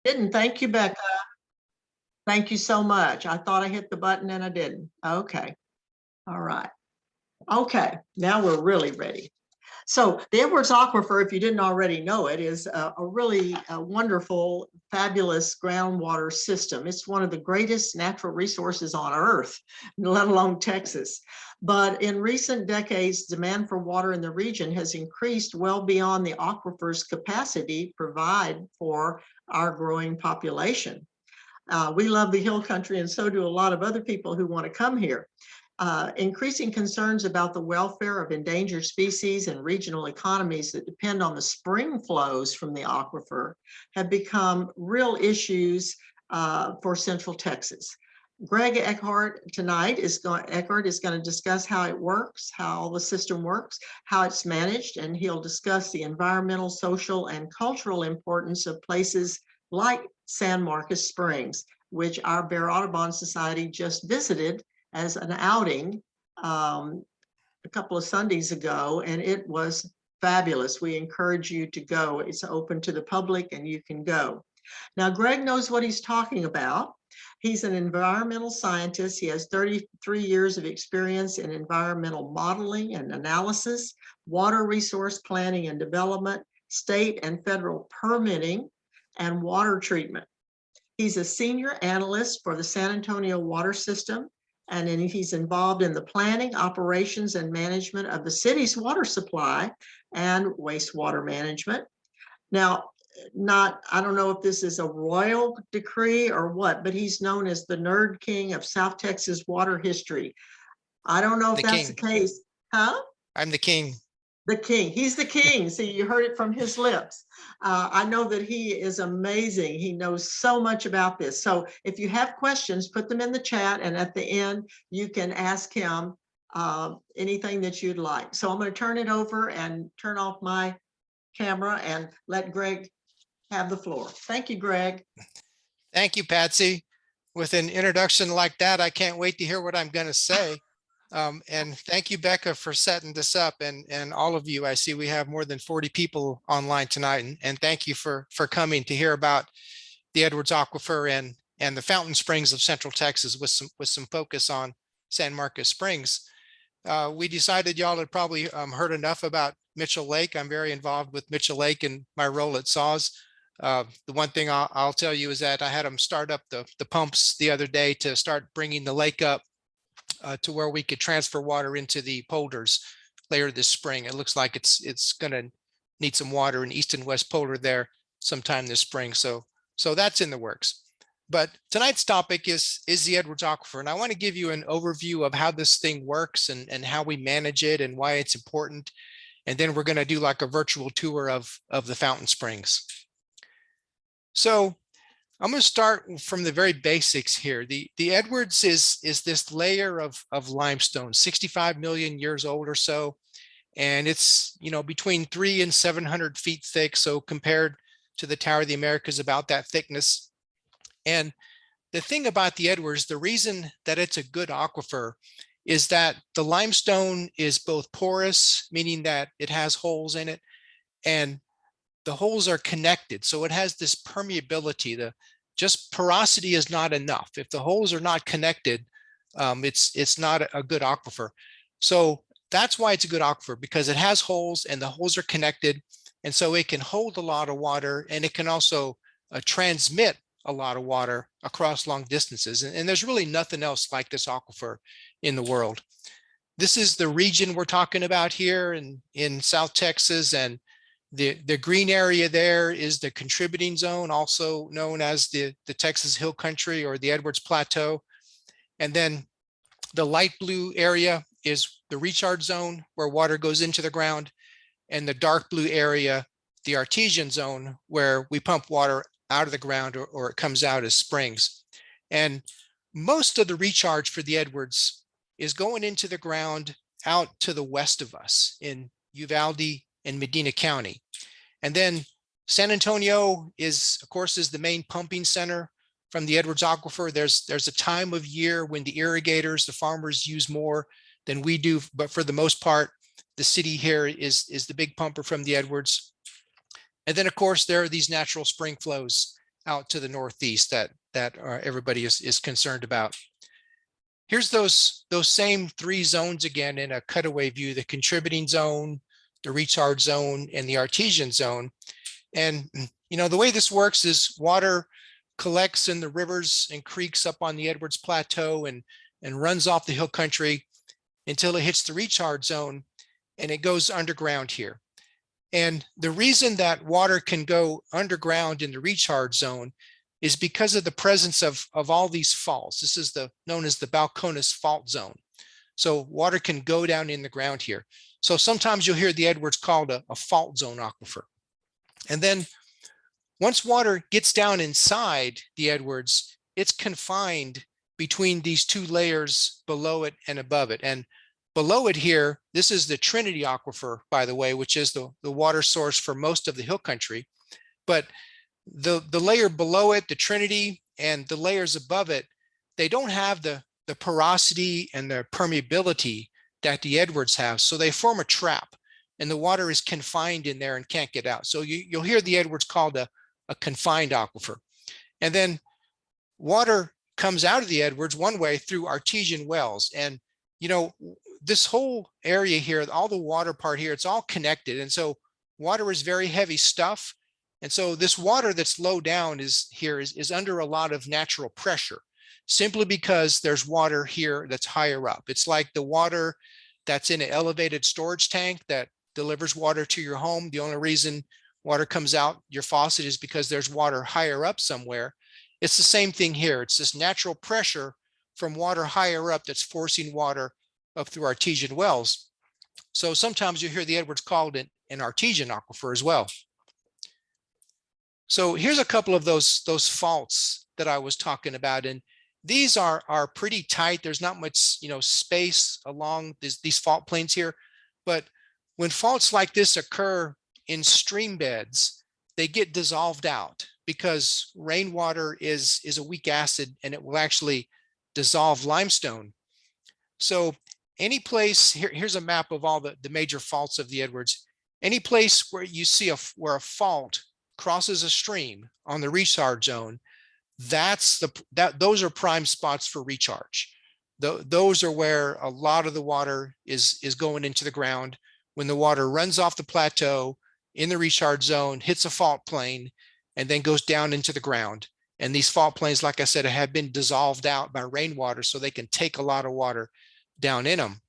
Didn't. Thank you, Becca. Thank you so much. I thought I hit the button and I didn't. Okay. All right. Okay. Now we're really ready. So the Edwards Aquifer, if you didn't already know it, is a really wonderful, fabulous groundwater system. It's one of the greatest natural resources on Earth, let alone Texas. But in recent decades, demand for water in the region has increased well beyond the aquifer's capacity to provide for our growing population. We love the hill country, and so do a lot of other people who want to come here. Increasing concerns about the welfare of endangered species and regional economies that depend on the spring flows from the aquifer have become real issues for Central Texas. Gregg Eckhardt tonight is going to discuss how it works, how the system works, how it's managed, and he'll discuss the environmental, social, and cultural importance of places like San Marcos Springs, which our Bear Audubon Society just visited as an outing a couple of Sundays ago, and it was fabulous. We encourage you to go. It's open to the public and you can go. Now, Gregg knows what he's talking about. He's an environmental scientist. He has 33 years of experience in environmental modeling and analysis, water resource planning and development, state and federal permitting, and water treatment. He's a senior analyst for the San Antonio water system, and then he's involved in the planning, operations, and management of the city's water supply and wastewater management. Now, I don't know if this is a royal decree or what, but he's known as the Nerd King of South Texas water history. I don't know if that's the case. Huh? I'm the king. The king. He's the king. See, you heard it from his lips. I know that he is amazing. He knows so much about this. So if you have questions, put them in the chat, and at the end, you can ask him anything that you'd like. So I'm going to turn it over and turn off my camera and let Gregg have the floor. Thank you, Gregg. Thank you, Patsy. With an introduction like that, I can't wait to hear what I'm going to say. And thank you, Becca, for setting this up, and all of you. I see we have more than 40 people online tonight, and thank you for coming to hear about the Edwards Aquifer and the fountain springs of Central Texas with some focus on San Marcos Springs. We decided y'all had probably heard enough about Mitchell Lake. I'm very involved with Mitchell Lake in my role at SAWS. The one thing I'll tell you is that I had them start up the pumps the other day to start bringing the lake up to where we could transfer water into the polders later this spring. It looks like it's going to need some water in east and west polder there sometime this spring. So that's in the works. But tonight's topic is the Edwards Aquifer, and I want to give you an overview of how this thing works and how we manage it and why it's important. And then we're going to do like a virtual tour of the fountain springs. So I'm going to start from the very basics here. The Edwards is this layer of limestone, 65 million years old or so, and it's between 300 and 700 feet thick. So compared to the Tower of the Americas, about that thickness. And the thing about the Edwards, the reason that it's a good aquifer is that the limestone is both porous, meaning that it has holes in it, and the holes are connected. So it has this permeability. Just porosity is not enough. If the holes are not connected, it's not a good aquifer. So that's why it's a good aquifer, because it has holes and the holes are connected. And so it can hold a lot of water, and it can also transmit a lot of water across long distances. And there's really nothing else like this aquifer in the world. This is the region we're talking about here in South Texas, and the green area there is the contributing zone, also known as the Texas Hill Country or the Edwards Plateau. And then the light blue area is the recharge zone where water goes into the ground, and the dark blue area, the artesian zone, where we pump water out of the ground or it comes out as springs. And most of the recharge for the Edwards is going into the ground out to the west of us in Uvalde and Medina County. And then San Antonio is, of course, the main pumping center from the Edwards Aquifer. There's a time of year when the irrigators, the farmers, use more than we do, but for the most part, the city here is the big pumper from the Edwards. And then, of course, there are these natural spring flows out to the northeast that everybody is concerned about. Here's those same three zones again in a cutaway view: the contributing zone, the recharge zone, and the artesian zone. And the way this works is water collects in the rivers and creeks up on the Edwards Plateau and runs off the hill country until it hits the recharge zone, and it goes underground here. And the reason that water can go underground in the recharge zone is because of the presence of all these faults. This is known as the Balcones fault zone. So water can go down in the ground here. So sometimes you'll hear the Edwards called a fault zone aquifer. And then once water gets down inside the Edwards, it's confined between these two layers below it and above it. And below it here, this is the Trinity Aquifer, by the way, which is the water source for most of the hill country. But the layer below it, the Trinity, and the layers above it, they don't have the porosity and the permeability that the Edwards have. So they form a trap, and the water is confined in there and can't get out. So you'll hear the Edwards called a confined aquifer. And then water comes out of the Edwards one way through artesian wells. And this whole area here, all the water part here, it's all connected. And so water is very heavy stuff. And so this water that's low down is under a lot of natural pressure, simply because there's water here that's higher up. It's like the water that's in an elevated storage tank that delivers water to your home. The only reason water comes out your faucet is because there's water higher up somewhere. It's the same thing here. It's this natural pressure from water higher up that's forcing water up through artesian wells. So sometimes you hear the Edwards called an artesian aquifer as well. So here's a couple of those faults that I was talking about, and these are pretty tight. There's not much space along these fault planes here, but when faults like this occur in stream beds, they get dissolved out because rainwater is a weak acid, and it will actually dissolve limestone. So any place here's a map of all the major faults of the Edwards. Any place where you see where a fault crosses a stream on the recharge zone, those are prime spots for recharge. Those are where a lot of the water is going into the ground. When the water runs off the plateau in the recharge zone, hits a fault plane, and then goes down into the ground. And these fault planes, like I said, have been dissolved out by rainwater, so they can take a lot of water down in them.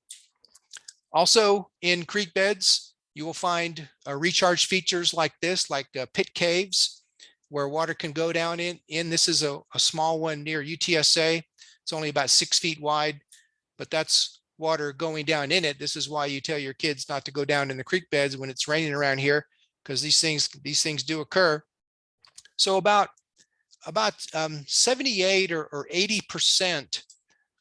Also in creek beds, you will find recharge features like this, like pit caves, where water can go down in. This is a small one near UTSA. It's only about 6 feet wide, but that's water going down in it. This is why you tell your kids not to go down in the creek beds when it's raining around here, because these things do occur. So about 78 or 80%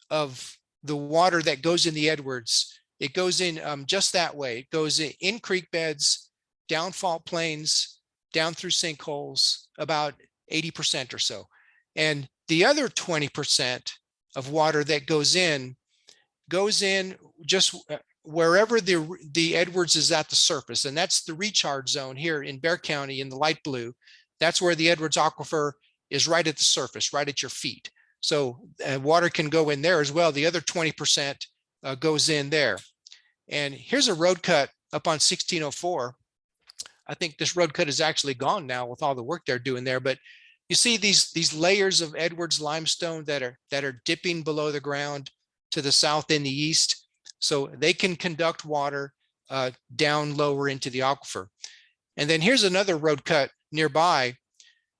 of the water that goes in the Edwards, it goes in just that way. It goes in creek beds, down fault plains, down through sinkholes, about 80% or so. And the other 20% of water that goes in just wherever the Edwards is at the surface. And that's the recharge zone here in Bexar County in the light blue. That's where the Edwards Aquifer is, right at the surface, right at your feet. So water can go in there as well. The other 20% goes in there. And here's a road cut up on 1604. I think this road cut is actually gone now with all the work they're doing there. But you see these layers of Edwards limestone that are dipping below the ground to the south and the east, so they can conduct water down lower into the aquifer. And then here's another road cut nearby.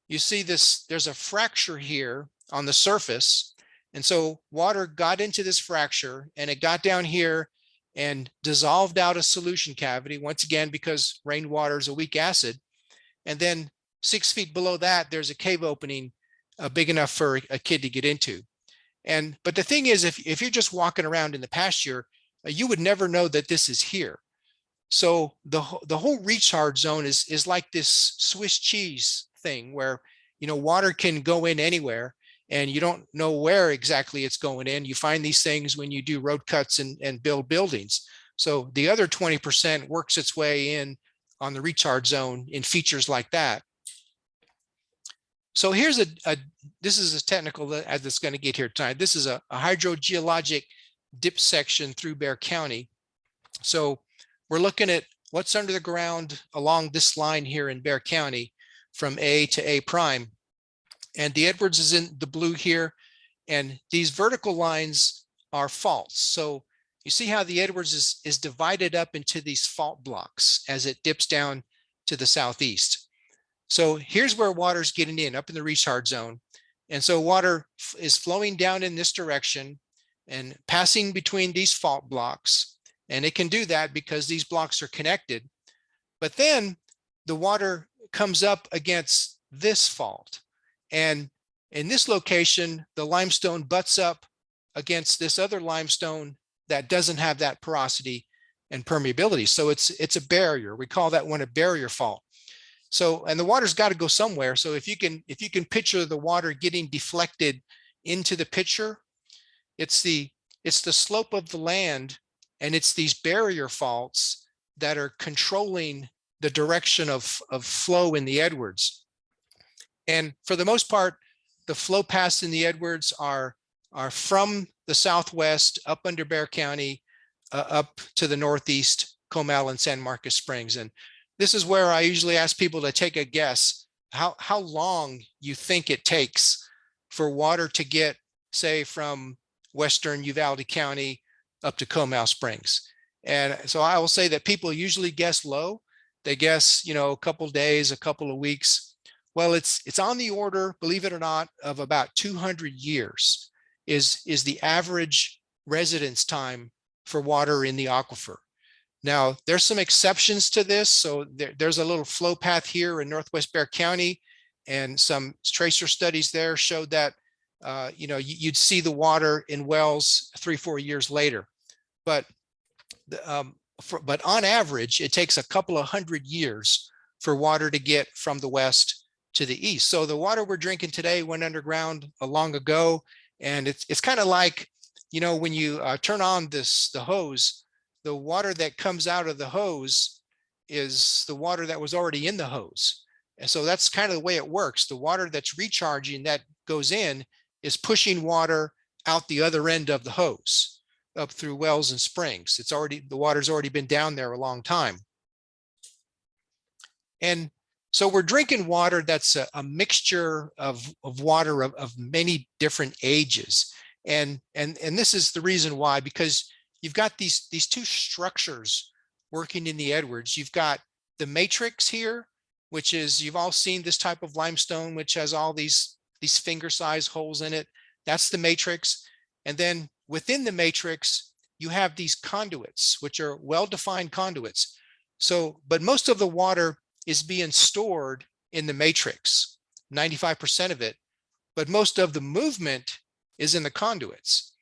You see there's a fracture here on the surface. And so water got into this fracture, and it got down here and dissolved out a solution cavity, once again, because rainwater is a weak acid. And then 6 feet below that, there's a cave opening big enough for a kid to get into. But the thing is, if you're just walking around in the pasture, you would never know that this is here. So the whole recharge zone is like this Swiss cheese thing where, water can go in anywhere, and you don't know where exactly it's going in. You find these things when you do road cuts and build buildings. So the other 20% works its way in on the recharge zone in features like that. So here's this is as technical as it's going to get here tonight. This is a hydrogeologic dip section through Bexar County. So we're looking at what's under the ground along this line here in Bexar County from A to A prime. And the Edwards is in the blue here. And these vertical lines are faults. So you see how the Edwards is divided up into these fault blocks as it dips down to the southeast. So here's where water's getting in, up in the recharge zone. And so water is flowing down in this direction and passing between these fault blocks. And it can do that because these blocks are connected. But then the water comes up against this fault. And in this location, the limestone butts up against this other limestone that doesn't have that porosity and permeability. So it's a barrier. We call that one a barrier fault. So, and the water's got to go somewhere. So if you can picture the water getting deflected into the pitcher, it's the slope of the land, and it's these barrier faults that are controlling the direction of flow in the Edwards. And for the most part, the flow paths in the Edwards are from the southwest up under Bexar County, up to the northeast, Comal and San Marcos Springs. And this is where I usually ask people to take a guess how long you think it takes for water to get, say, from western Uvalde County up to Comal Springs. And so I will say that people usually guess low. They guess, a couple of days, a couple of weeks. Well, it's on the order, believe it or not, of about 200 years is the average residence time for water in the aquifer. Now, there's some exceptions to this. So there's a little flow path here in northwest Bexar County, and some tracer studies there showed that you'd see the water in wells 3-4 years later. But on average, it takes a couple of hundred years for water to get from the west to the east. So the water we're drinking today went underground long ago, and it's kind of like, when you turn on the hose, the water that comes out of the hose is the water that was already in the hose. And so that's kind of the way it works. The water that's recharging that goes in is pushing water out the other end of the hose up through wells and springs. The water's already been down there a long time. And so we're drinking water that's a mixture of water of many different ages. And this is the reason why, because you've got these two structures working in the Edwards. You've got the matrix here, which is, you've all seen this type of limestone, which has all these finger-sized holes in it. That's the matrix. And then within the matrix, you have these conduits, which are well-defined conduits. So, but most of the water is being stored in the matrix, 95% of it, but most of the movement is in the conduits.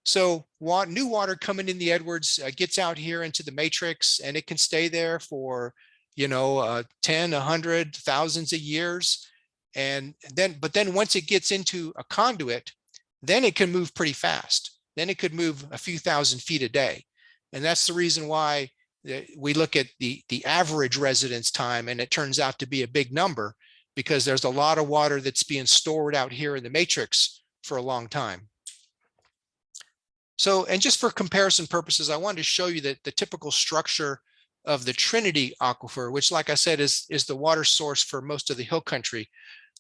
So new water coming in the Edwards gets out here into the matrix, and it can stay there for, 10, 100, thousands of years. But then once it gets into a conduit, then it can move pretty fast. Then it could move a few thousand feet a day. And that's the reason why we look at the average residence time, and it turns out to be a big number, because there's a lot of water that's being stored out here in the matrix for a long time. So, and just for comparison purposes, I wanted to show you the typical structure of the Trinity Aquifer, which, like I said, is the water source for most of the hill country.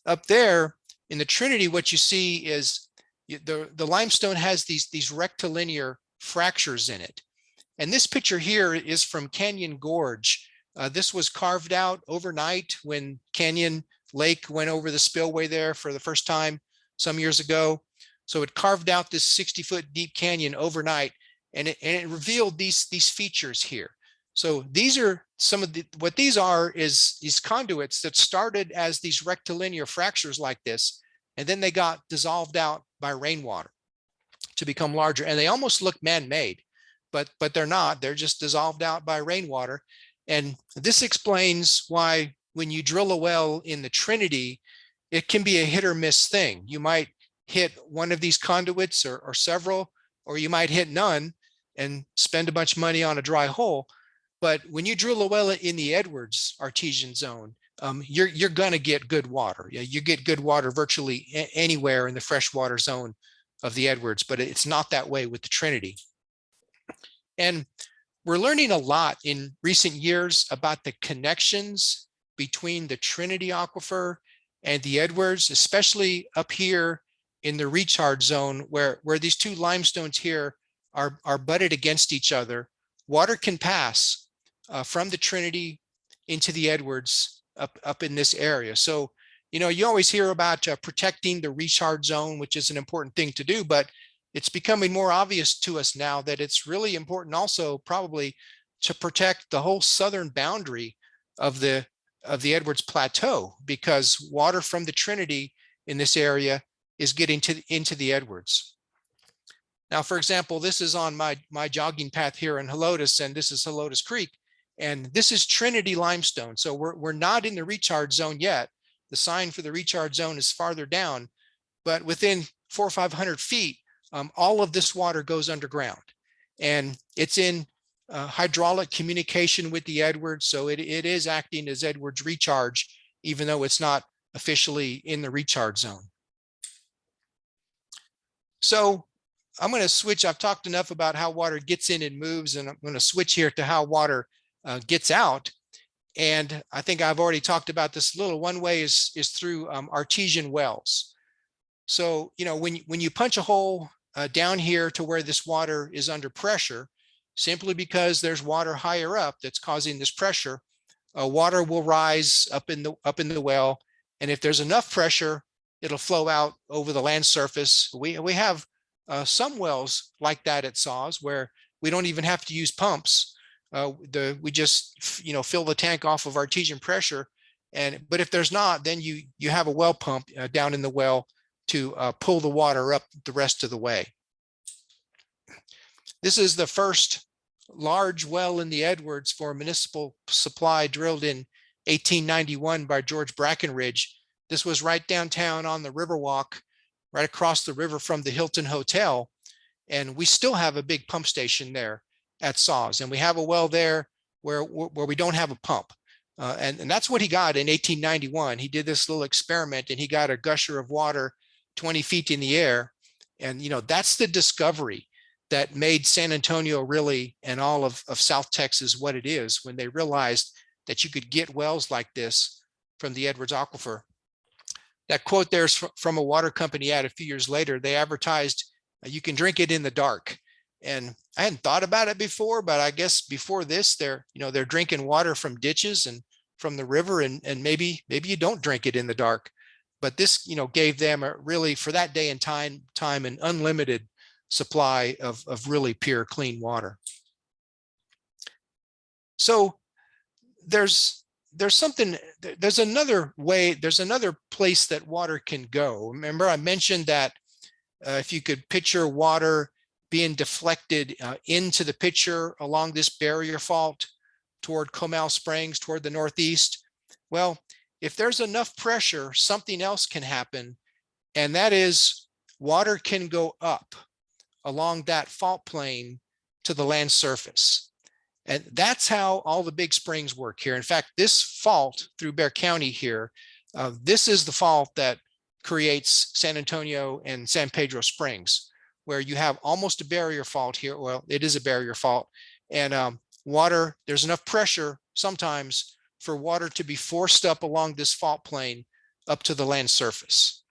Up there in the Trinity, what you see is the limestone has these rectilinear fractures in it. And this picture here is from Canyon Gorge. This was carved out overnight when Canyon Lake went over the spillway there for the first time some years ago. So it carved out this 60-foot deep canyon overnight, and it revealed these features here. So these are some of what these are is these conduits that started as these rectilinear fractures like this, and then they got dissolved out by rainwater to become larger, and they almost look man-made, but they're not. They're just dissolved out by rainwater. And this explains why when you drill a well in the Trinity, it can be a hit or miss thing. You might hit one of these conduits or several, or you might hit none and spend a bunch of money on a dry hole. But when you drill a well in the Edwards artesian zone, you're going to get good water. Yeah, you get good water virtually anywhere in the freshwater zone of the Edwards, but it's not that way with the Trinity. And we're learning a lot in recent years about the connections between the Trinity Aquifer and the Edwards, especially up here in the recharge zone where these two limestones here are butted against each other. Water can pass from the Trinity into the Edwards up in this area. So, you know, you always hear about protecting the recharge zone, which is an important thing to do, but it's becoming more obvious to us now that it's really important also probably to protect the whole southern boundary of the Edwards Plateau, because water from the Trinity in this area is getting into the Edwards. Now, for example, this is on my jogging path here in Helotes, and this is Helotes Creek, and this is Trinity limestone. So we're not in the recharge zone yet. The sign for the recharge zone is farther down, but within 400 or 500 feet, all of this water goes underground, and it's in hydraulic communication with the Edwards. So it is acting as Edwards recharge, even though it's not officially in the recharge zone. So I'm going to switch. I've talked enough about how water gets in and moves, and I'm going to switch here to how water gets out. And I think I've already talked about this a little. One way is through artesian wells. So, you know, when you punch a hole down here to where this water is under pressure, simply because there's water higher up that's causing this pressure, water will rise up in the well, and if there's enough pressure, it'll flow out over the land surface. We have some wells like that at Saws where we don't even have to use pumps. We just fill the tank off of artesian pressure, but if there's not, then you have a well pump down in the well to pull the water up the rest of the way. This is the first large well in the Edwards for municipal supply, drilled in 1891 by George Brackenridge. This was right downtown on the Riverwalk, right across the river from the Hilton Hotel. And we still have a big pump station there at Saws. And we have a well there where we don't have a pump. And that's what he got in 1891. He did this little experiment, and he got a gusher of water 20 feet in the air. And, you know, that's the discovery that made San Antonio really, and all of South Texas, what it is, when they realized that you could get wells like this from the Edwards Aquifer. That quote there is from a water company ad a few years later. They advertised, you can drink it in the dark. And I hadn't thought about it before, but I guess before this, they're drinking water from ditches and from the river, and maybe you don't drink it in the dark. But this, gave them really, for that day and time, an unlimited supply of really pure, clean water. So there's another way, there's another place that water can go. Remember, I mentioned that if you could picture water being deflected into the pitcher along this barrier fault toward Comal Springs, toward the northeast. Well, if there's enough pressure, something else can happen, and that is water can go up along that fault plane to the land surface. And that's how all the big springs work here. In fact, this fault through Bexar County here, this is the fault that creates San Antonio and San Pedro Springs, where you have almost a barrier fault here. Well, it is a barrier fault, and water, there's enough pressure sometimes for water to be forced up along this fault plane up to the land surface.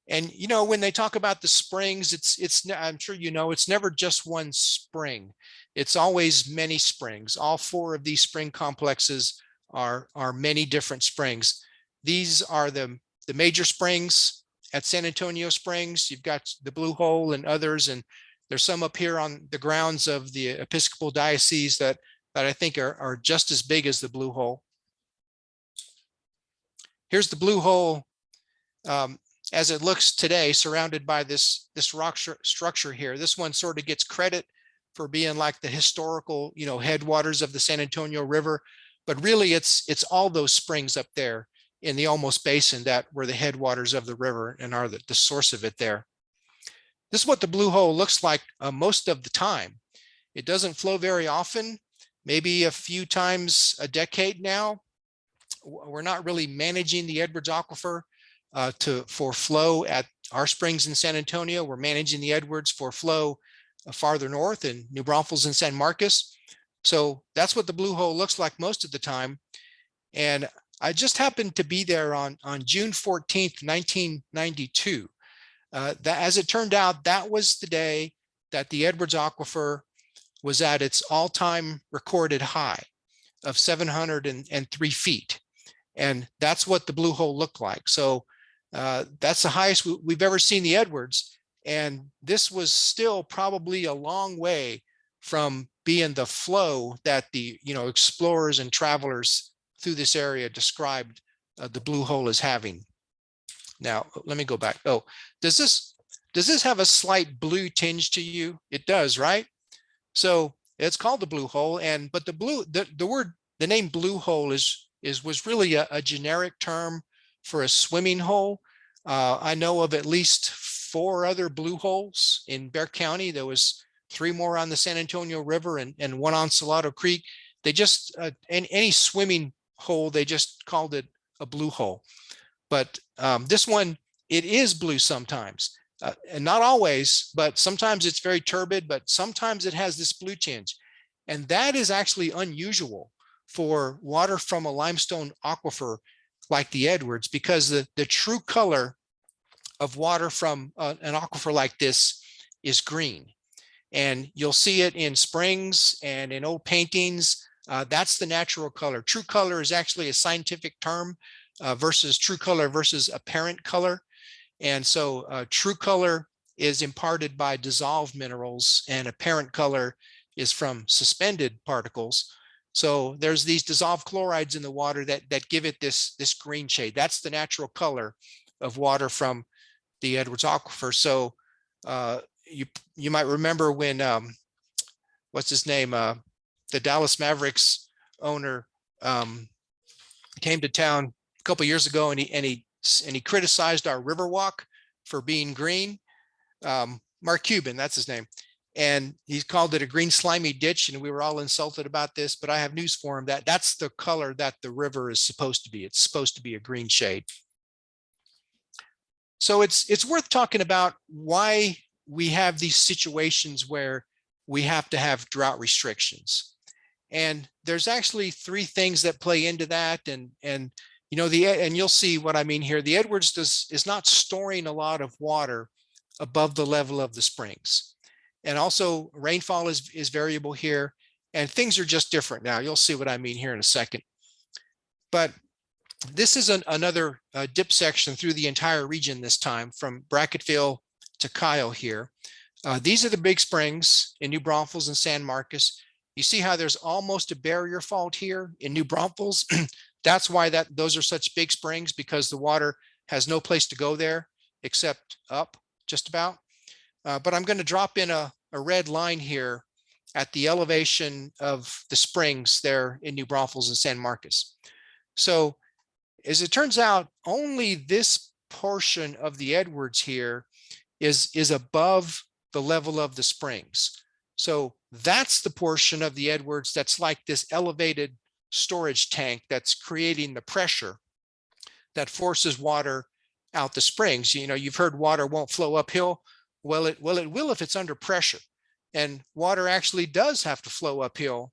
And when they talk about the springs, it's I'm sure it's never just one spring. It's always many springs. All four of these spring complexes are many different springs. These are the major springs at San Antonio Springs. You've got the Blue Hole and others, and there's some up here on the grounds of the Episcopal Diocese that I think are just as big as the Blue Hole. Here's the Blue Hole as it looks today, surrounded by this rock structure here. This one sort of gets credit for being like the historical, headwaters of the San Antonio River, but really it's all those springs up there in the Olmos Basin that were the headwaters of the river and are the source of it there. This is what the Blue Hole looks like most of the time. It doesn't flow very often, maybe a few times a decade now. We're not really managing the Edwards Aquifer for flow at our springs in San Antonio. We're managing the Edwards for flow farther north in New Braunfels and San Marcos. So that's what the blue hole looks like most of the time. And I just happened to be there on June 14th, 1992. As it turned out, that was the day that the Edwards Aquifer was at its all-time recorded high of 703 feet. And that's what the blue hole looked like. So that's the highest we've ever seen the Edwards. And this was still probably a long way from being the flow that the explorers and travelers through this area described the blue hole as having. Now, let me go back. Oh, does this have a slight blue tinge to you? It does, right? So it's called the blue hole, but the name blue hole was really a generic term for a swimming hole. I know of at least 4 other blue holes in Bexar County. There was 3 more on the San Antonio River and 1 on Salado Creek. They just any swimming hole, they just called it a blue hole. But this one, it is blue sometimes. And not always, but sometimes it's very turbid, but sometimes it has this blue tinge. And that is actually unusual for water from a limestone aquifer like the Edwards, because the true color of water from an aquifer like this is green. And you'll see it in springs and in old paintings. That's the natural color. True color is actually a scientific term versus true color versus apparent color. And so true color is imparted by dissolved minerals, and apparent color is from suspended particles. So there's these dissolved chlorides in the water that give it this green shade. That's the natural color of water from the Edwards Aquifer. So you might remember when what's his name, the Dallas Mavericks owner came to town a couple of years ago, and he criticized our river walk for being green. Mark Cuban, that's his name. And he called it a green slimy ditch, and we were all insulted about this, but I have news for him that that's the color that the river is supposed to be. It's supposed to be a green shade. So it's worth talking about why we have these situations where we have to have drought restrictions. And there's actually 3 things that play into that. And you'll see what I mean here. The Edwards is not storing a lot of water above the level of the springs. And also rainfall is variable here, and things are just different now. You'll see what I mean here in a second. But this is another dip section through the entire region this time, from Brackettville to Kyle here. These are the big springs in New Braunfels and San Marcos. You see how there's almost a barrier fault here in New Braunfels. That's why those are such big springs, because the water has no place to go there except up just about. But I'm going to drop in a red line here at the elevation of the springs there in New Braunfels and San Marcos. So as it turns out, only this portion of the Edwards here is above the level of the springs. So that's the portion of the Edwards that's like this elevated storage tank that's creating the pressure that forces water out the springs. You've heard water won't flow uphill. Well, it will if it's under pressure. And water actually does have to flow uphill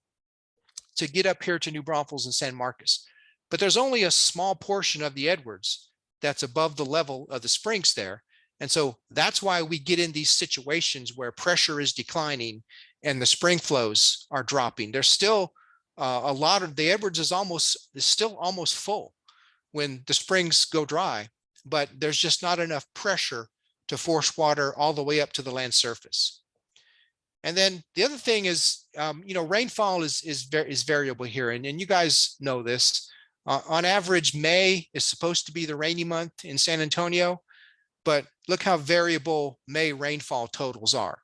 to get up here to New Braunfels and San Marcos. But there's only a small portion of the Edwards that's above the level of the springs there. And so that's why we get in these situations where pressure is declining and the spring flows are dropping. There's still a lot of the Edwards is still almost full when the springs go dry, but there's just not enough pressure to force water all the way up to the land surface. And then the other thing is, rainfall is variable here, and you guys know this. On average, May is supposed to be the rainy month in San Antonio, but look how variable May rainfall totals are.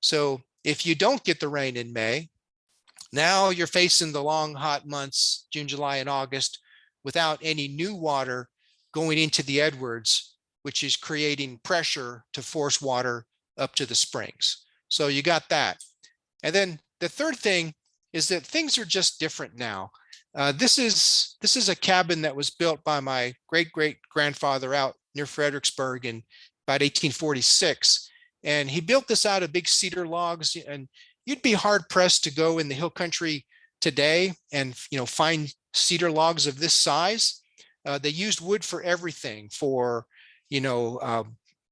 So if you don't get the rain in May, now you're facing the long, hot months, June, July, and August, without any new water going into the Edwards, which is creating pressure to force water up to the springs. So you got that. And then the third thing is that things are just different now. This is a cabin that was built by my great-great-grandfather out near Fredericksburg in about 1846. And he built this out of big cedar logs, and you'd be hard pressed to go in the hill country today and find cedar logs of this size. They used wood for everything, for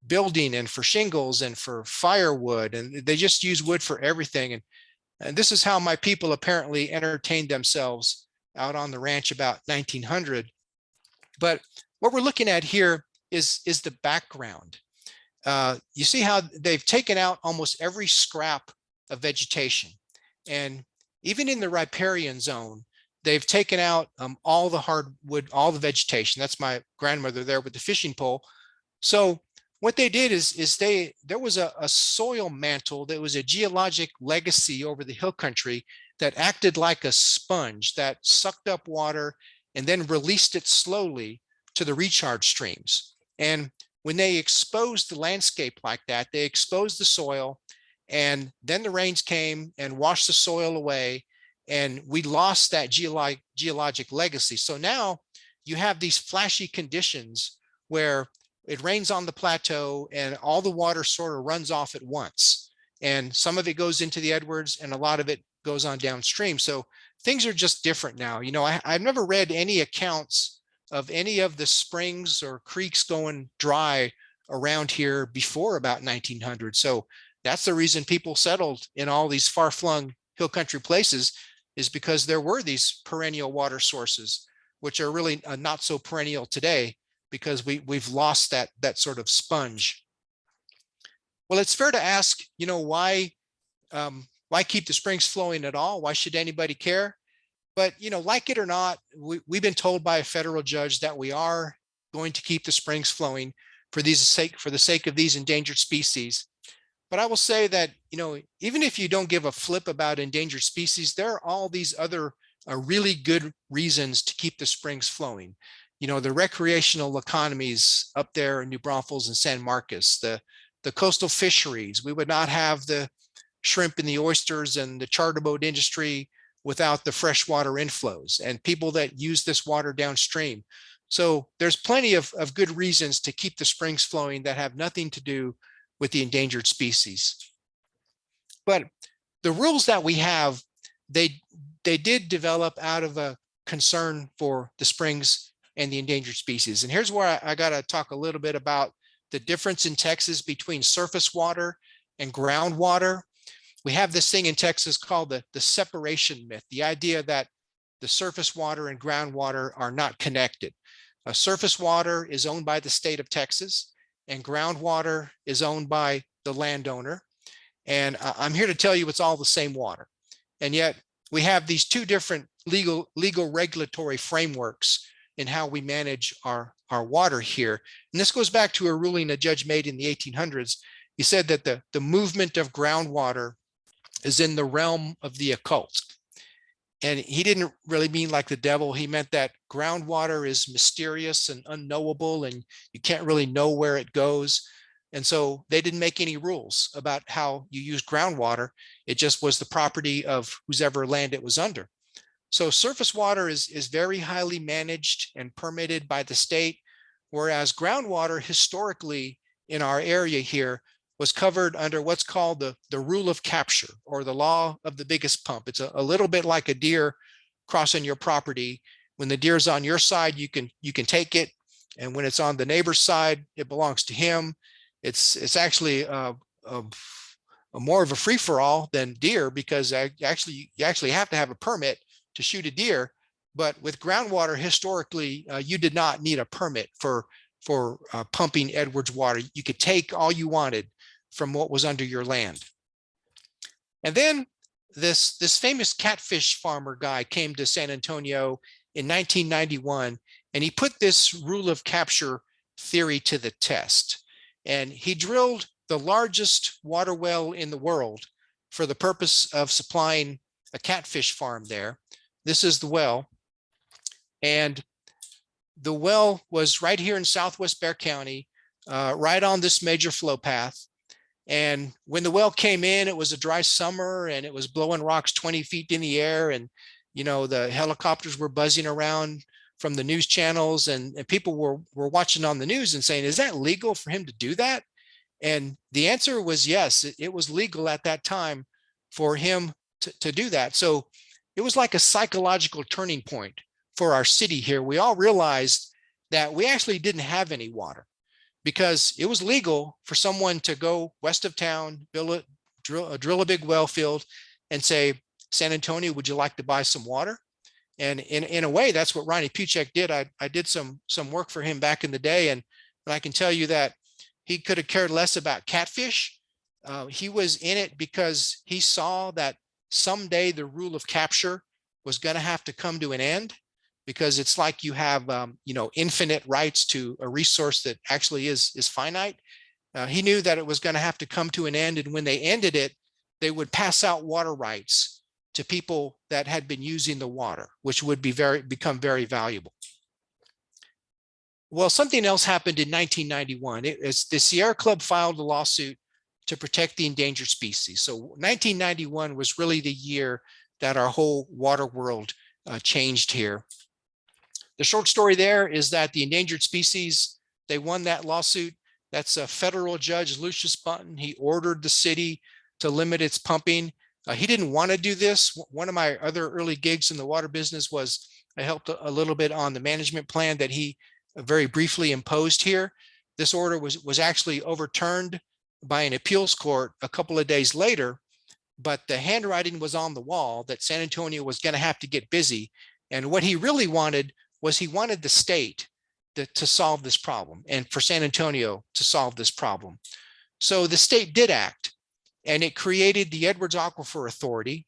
building and for shingles and for firewood, and they just use wood for everything. And this is how my people apparently entertained themselves out on the ranch about 1900. But what we're looking at here is the background. You see how they've taken out almost every scrap of vegetation. And even in the riparian zone, they've taken out all the hardwood, all the vegetation. That's my grandmother there with the fishing pole. So what they did is there was a soil mantle that was a geologic legacy over the hill country that acted like a sponge that sucked up water and then released it slowly to the recharge streams. And when they exposed the landscape like that, they exposed the soil, and then the rains came and washed the soil away, and we lost that geologic legacy. So now you have these flashy conditions where it rains on the plateau and all the water sort of runs off at once. And some of it goes into the Edwards and a lot of it goes on downstream. So things are just different now. I've never read any accounts of any of the springs or creeks going dry around here before about 1900. So that's the reason people settled in all these far-flung hill country places, is because there were these perennial water sources, which are really not so perennial today, because we've lost that sort of sponge. Well, it's fair to ask, why keep the springs flowing at all? Why should anybody care? But like it or not, we've been told by a federal judge that we are going to keep the springs flowing for the sake of these endangered species. But I will say that even if you don't give a flip about endangered species, there are all these other really good reasons to keep the springs flowing. The recreational economies up there in New Braunfels and San Marcos, the coastal fisheries. We would not have the shrimp and the oysters and the charter boat industry without the freshwater inflows and people that use this water downstream. So there's plenty of good reasons to keep the springs flowing that have nothing to do with the endangered species. But the rules that we have, they did develop out of a concern for the springs and the endangered species. And here's where I got to talk a little bit about the difference in Texas between surface water and groundwater. We have this thing in Texas called the separation myth, the idea that the surface water and groundwater are not connected. Surface water is owned by the state of Texas, and groundwater is owned by the landowner. And I'm here to tell you it's all the same water. And yet we have these two different legal regulatory frameworks in how we manage our water here. And this goes back to a ruling a judge made in the 1800s. He said that the movement of groundwater is in the realm of the occult. And he didn't really mean like the devil. He meant that groundwater is mysterious and unknowable, and you can't really know where it goes. And so they didn't make any rules about how you use groundwater. It just was the property of whoever land it was under. So surface water is very highly managed and permitted by the state, whereas groundwater historically in our area here was covered under what's called the rule of capture, or the law of the biggest pump. It's a little bit like a deer crossing your property. When the deer's on your side, you can take it, and when it's on the neighbor's side, it belongs to him. It's actually more of a free-for-all than deer, because you actually have to have a permit to shoot a deer. But with groundwater, historically, you did not need a permit for pumping Edwards water. You could take all you wanted from what was under your land. And then this famous catfish farmer guy came to San Antonio in 1991, and he put this rule of capture theory to the test. And he drilled the largest water well in the world for the purpose of supplying a catfish farm there. This is the well. And the well was right here in Southwest Bexar County, right on this major flow path. And when the well came in, it was a dry summer and it was blowing rocks 20 feet in the air. And, the helicopters were buzzing around from the news channels, and people were watching on the news and saying, is that legal for him to do that? And the answer was yes, it was legal at that time for him to do that. So it was like a psychological turning point for our city here. We all realized that we actually didn't have any water, because it was legal for someone to go west of town, drill a big well field and say, San Antonio, would you like to buy some water? And in a way, that's what Ronnie Puchek did. I did some work for him back in the day. And I can tell you that he could have cared less about catfish. He was in it because he saw that someday the rule of capture was going to have to come to an end, because it's like you have, infinite rights to a resource that actually is finite. He knew that it was going to have to come to an end. And when they ended it, they would pass out water rights to people that had been using the water, which would become very valuable. Well, something else happened in 1991. The Sierra Club filed a lawsuit to protect the endangered species. So 1991 was really the year that our whole water world changed here. The short story there is that the endangered species, they won that lawsuit. That's a federal judge, Lucius Bunton. He ordered the city to limit its pumping. He didn't want to do this. One of my other early gigs in the water business was I helped a little bit on the management plan that he very briefly imposed here. This order was actually overturned by an appeals court a couple of days later, but the handwriting was on the wall that San Antonio was going to have to get busy. And what he really wanted was he wanted the state to solve this problem, and for San Antonio to solve this problem. So the state did act, and it created the Edwards Aquifer Authority,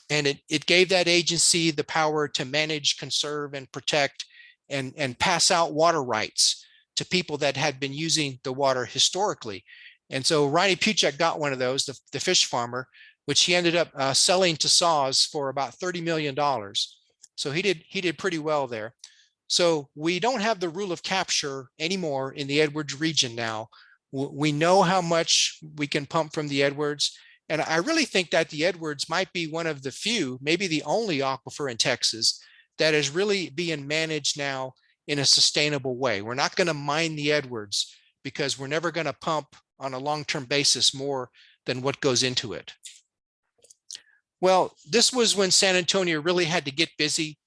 and it gave that agency the power to manage, conserve, and protect and pass out water rights to people that had been using the water historically. And so Ronnie Puchek got one of those, the fish farmer, which he ended up selling to Saws for about $30 million. So he did pretty well there. So we don't have the rule of capture anymore in the Edwards region now. We know how much we can pump from the Edwards. And I really think that the Edwards might be one of the few, maybe the only aquifer in Texas that is really being managed now in a sustainable way. We're not going to mine the Edwards because we're never going to pump on a long-term basis more than what goes into it. Well, this was when San Antonio really had to get busy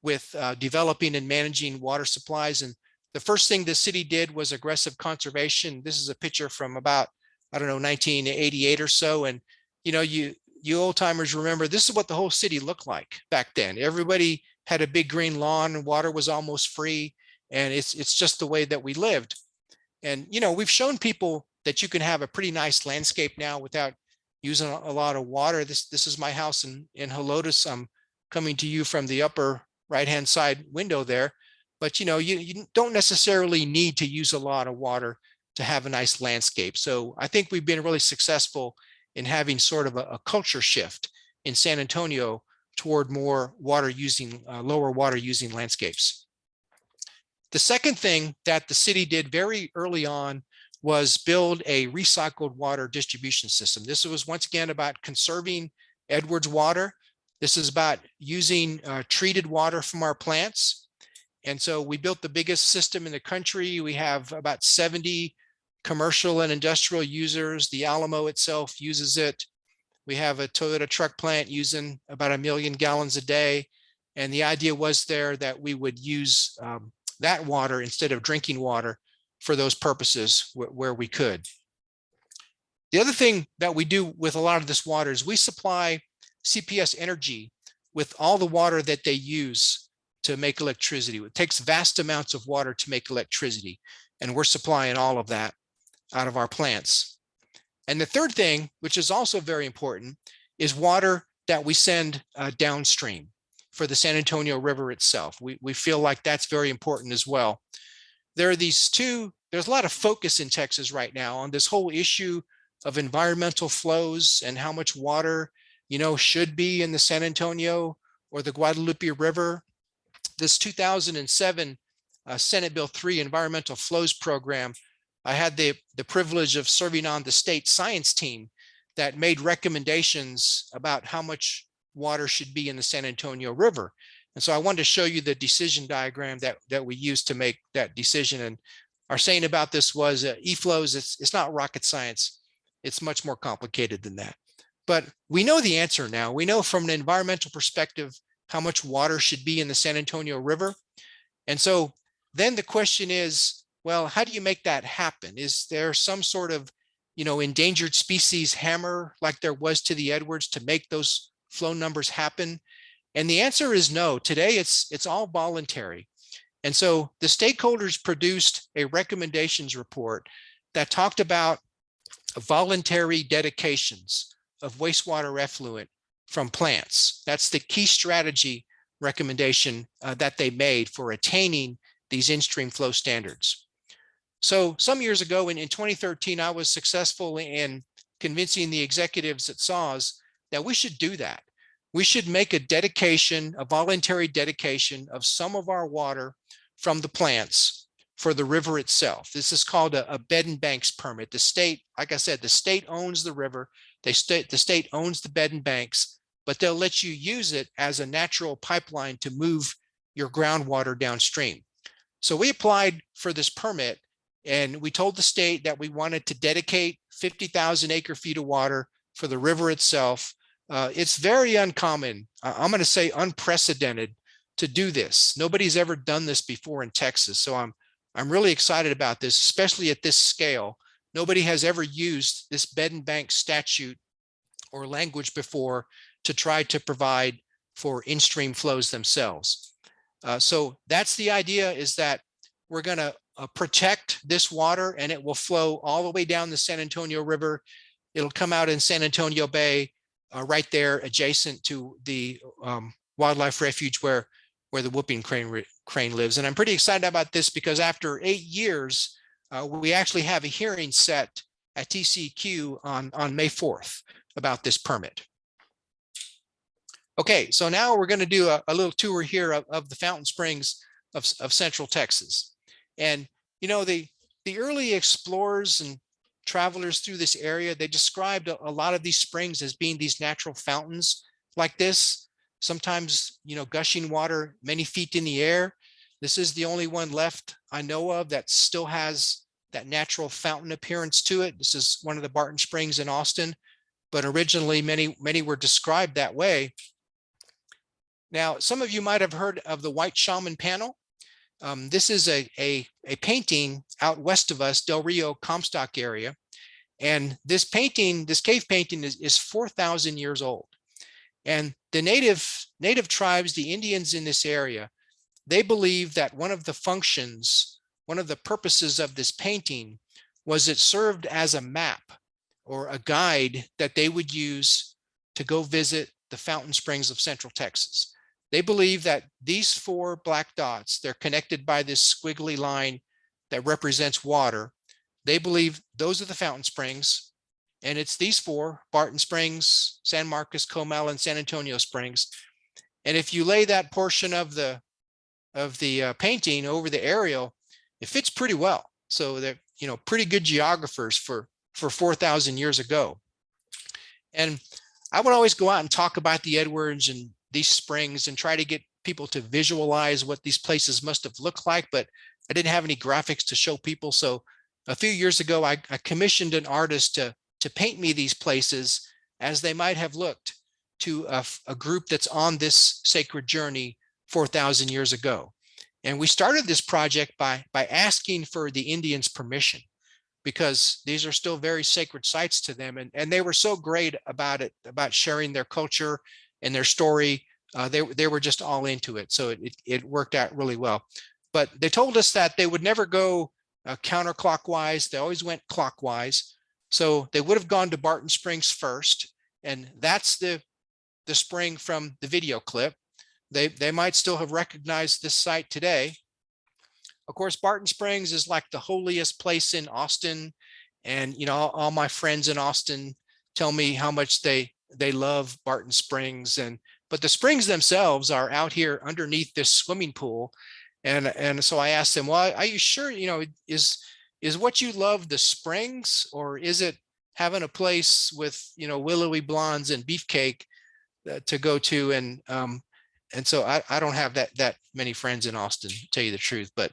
with developing and managing water supplies. And the first thing the city did was aggressive conservation. This is a picture from about, 1988 or so. And, you old timers remember, this is what the whole city looked like back then. Everybody had a big green lawn and water was almost free. And it's just the way that we lived. And, we've shown people that you can have a pretty nice landscape now without using a lot of water. This is my house in Helotes. I'm coming to you from the upper right-hand side window there. But, you don't necessarily need to use a lot of water to have a nice landscape. So I think we've been really successful in having sort of a culture shift in San Antonio toward more lower water using landscapes. The second thing that the city did very early on was build a recycled water distribution system. This was once again about conserving Edwards water. This is about using treated water from our plants. And so we built the biggest system in the country. We have about 70 commercial and industrial users. The Alamo itself uses it. We have a Toyota truck plant using about 1 million gallons a day. And the idea was there that we would use that water instead of drinking water for those purposes where we could. The other thing that we do with a lot of this water is we supply CPS Energy with all the water that they use to make electricity. It takes vast amounts of water to make electricity, and we're supplying all of that out of our plants. And the third thing, which is also very important, is water that we send downstream for the San Antonio River itself. We feel like that's very important as well. There's a lot of focus in Texas right now on this whole issue of environmental flows and how much water, should be in the San Antonio or the Guadalupe River. This 2007 Senate Bill 3 Environmental Flows Program I had the privilege of serving on the state science team that made recommendations about how much water should be in the San Antonio River. And so I wanted to show you the decision diagram that we used to make that decision. And our saying about this was e-flows, it's not rocket science. It's much more complicated than that. But we know the answer now. We know from an environmental perspective how much water should be in the San Antonio River. And so then the question is, well, how do you make that happen? Is there some sort of, endangered species hammer like there was to the Edwards to make those flow numbers happen? And the answer is no. Today, it's all voluntary. And so the stakeholders produced a recommendations report that talked about voluntary dedications of wastewater effluent from plants. That's the key strategy recommendation that they made for attaining these in-stream flow standards. So some years ago in 2013, I was successful in convincing the executives at SAWS that we should do that. We should make a dedication, a voluntary dedication of some of our water from the plants for the river itself. This is called a bed and banks permit. The state, like I said, the state owns the river. The state owns the bed and banks, but they'll let you use it as a natural pipeline to move your groundwater downstream. So we applied for this permit, and we told the state that we wanted to dedicate 50,000 acre feet of water for the river itself. It's very uncommon, I'm going to say unprecedented, to do this. Nobody's ever done this before in Texas. So I'm really excited about this, especially at this scale. Nobody has ever used this bed and bank statute or language before to try to provide for in-stream flows themselves. So that's the idea, is that we're going to protect this water, and it will flow all the way down the San Antonio River. It'll come out in San Antonio Bay, right there adjacent to the wildlife refuge where the whooping crane lives. And I'm pretty excited about this because after 8 years, we actually have a hearing set at TCEQ on May 4th about this permit. Okay, so now we're going to do a little tour here of the fountain springs of Central Texas. And, the early explorers and travelers through this area, they described a lot of these springs as being these natural fountains like this, sometimes, gushing water many feet in the air. This is the only one left I know of that still has that natural fountain appearance to it. This is one of the Barton Springs in Austin, but originally many were described that way. Now, some of you might have heard of the White Shaman panel. This is a painting out west of us, Del Rio, Comstock area. And this painting, this cave painting is 4,000 years old. And the native tribes, the Indians in this area, they believe that one of the functions, one of the purposes of this painting was it served as a map or a guide that they would use to go visit the fountain springs of Central Texas. They believe that these 4 black dots, they're connected by this squiggly line that represents water. They believe those are the fountain springs, and it's these 4, Barton Springs, San Marcos, Comal, and San Antonio Springs. And if you lay that portion of the painting over the aerial, it fits pretty well. So they're, pretty good geographers for 4,000 years ago. And I would always go out and talk about the Edwards and these springs and try to get people to visualize what these places must have looked like, but I didn't have any graphics to show people. So a few years ago, I commissioned an artist to paint me these places as they might have looked to a group that's on this sacred journey 4,000 years ago. And we started this project by asking for the Indians' permission, because these are still very sacred sites to them. And they were so great about it, about sharing their culture and their story. They were just all into it. So it worked out really well. But they told us that they would never go counterclockwise. They always went clockwise. So they would have gone to Barton Springs first. And that's the spring from the video clip. They might still have recognized this site today. Of course, Barton Springs is like the holiest place in Austin. And, all my friends in Austin tell me how much they love Barton Springs. But the springs themselves are out here underneath this swimming pool. And so I asked them, well, are you sure, is is what you love the springs, or is it having a place with, you know, willowy blondes and beefcake to go to? And so I don't have that many friends in Austin, to tell you the truth. But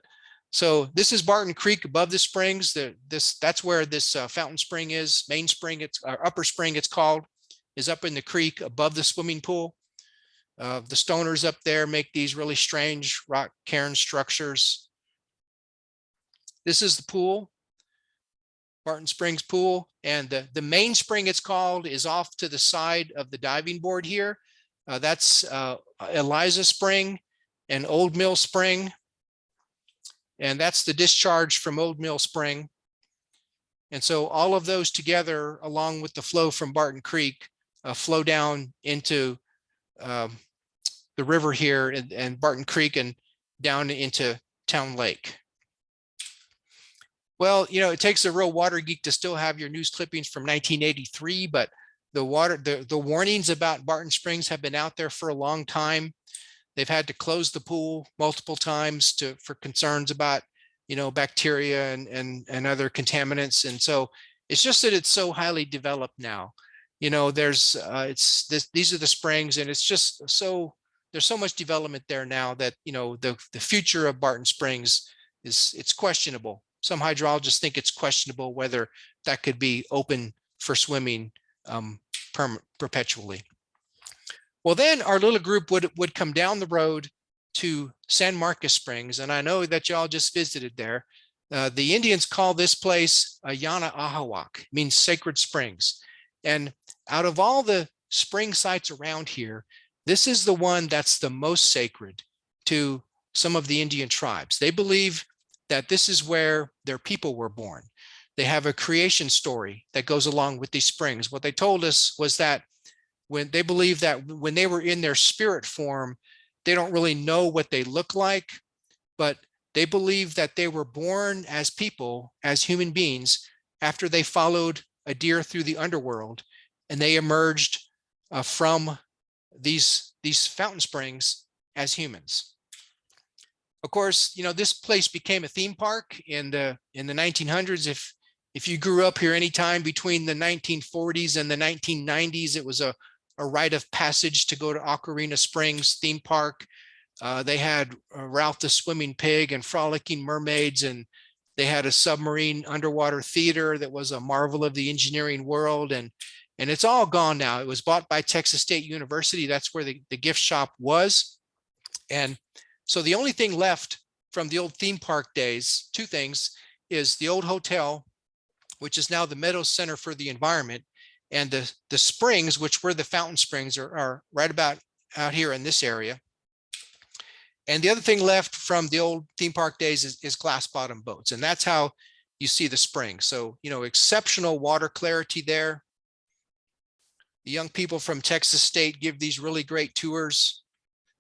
so this is Barton Creek above the springs. That's where this fountain spring is. Main spring, it's upper spring, it's called, is up in the creek above the swimming pool. The stoners up there make these really strange rock cairn structures. This is the pool, Barton Springs Pool, and the main spring, it's called, is off to the side of the diving board here. That's Eliza Spring and Old Mill Spring, and that's the discharge from Old Mill Spring. And so all of those together, along with the flow from Barton Creek, flow down into the river here and Barton Creek and down into Town Lake. Well, you know, it takes a real water geek to still have your news clippings from 1983, but the warnings about Barton Springs have been out there for a long time. They've had to close the pool multiple times for concerns about, you know, bacteria and other contaminants. And so it's just that it's so highly developed now. You know, these are the springs, and it's just so, there's so much development there now that, you know, the future of Barton Springs it's questionable. Some hydrologists think it's questionable whether that could be open for swimming perpetually. Well, then our little group would come down the road to San Marcos Springs, and I know that y'all just visited there. The Indians call this place Yana Ahawak, means sacred springs. And out of all the spring sites around here, this is the one that's the most sacred to some of the Indian tribes. They believe that this is where their people were born. They have a creation story that goes along with these springs. What they told us was that when they believe that when they were in their spirit form, they don't really know what they look like, but they believe that they were born as people, as human beings, after they followed a deer through the underworld, and they emerged from these fountain springs as humans. Of course, you know, this place became a theme park in the 1900s. If you grew up here anytime between the 1940s and the 1990s, it was a rite of passage to go to Ocarina Springs theme park. They had Ralph the Swimming Pig and Frolicking Mermaids, and they had a submarine underwater theater that was a marvel of the engineering world. And it's all gone now. It was bought by Texas State University. That's where the gift shop was. And so the only thing left from the old theme park days, two things, is the old hotel, which is now the Meadows Center for the Environment, and the springs, which were the fountain springs, are right about out here in this area. And the other thing left from the old theme park days is glass bottom boats. And that's how you see the springs. So, you know, exceptional water clarity there. The young people from Texas State give these really great tours.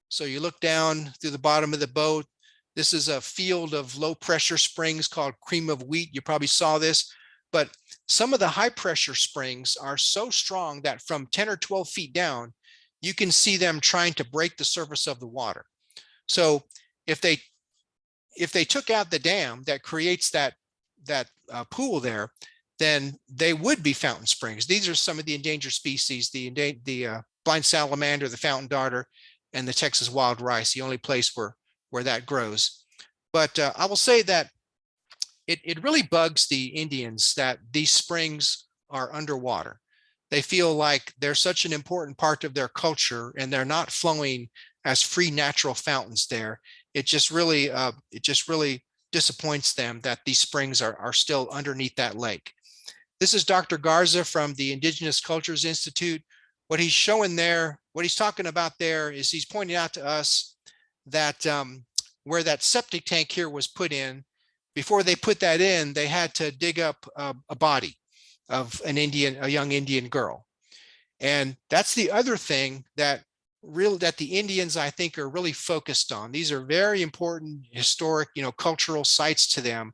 So you look down through the bottom of the boat. This is a field of low pressure springs called Cream of Wheat. You probably saw this, but some of the high pressure springs are so strong that from 10 or 12 feet down, you can see them trying to break the surface of the water. So if they took out the dam that creates that pool there, then they would be fountain springs. These are some of the endangered species, the blind salamander, the fountain darter, and the Texas wild rice, the only place where that grows. But I will say that it really bugs the Indians that these springs are underwater. They feel like they're such an important part of their culture, and they're not flowing as free natural fountains there. It just really disappoints them that these springs are still underneath that lake. This is Dr. Garza from the Indigenous Cultures Institute. What he's showing there, what he's talking about there is he's pointing out to us that where that septic tank here was put in, before they put that in, they had to dig up a body of a young Indian girl. And that's the other thing that the Indians, I think, are really focused on. These are very important historic, cultural sites to them.